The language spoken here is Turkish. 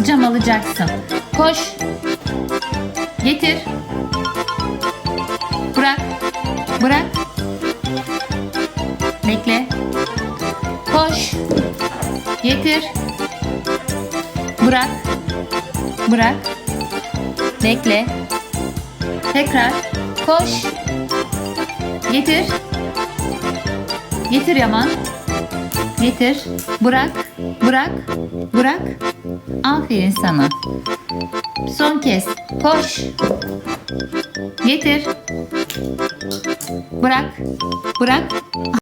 atacağım, alacaksın. Koş. Getir. Bırak. Bırak. Bekle. Koş. Getir. Bırak. Bırak. Bekle. Tekrar. Koş. Getir. Getir Yaman. Getir. Bırak. Bırak. Bırak. Aferin sana. Son kez. Koş. Getir. Bırak. Bırak.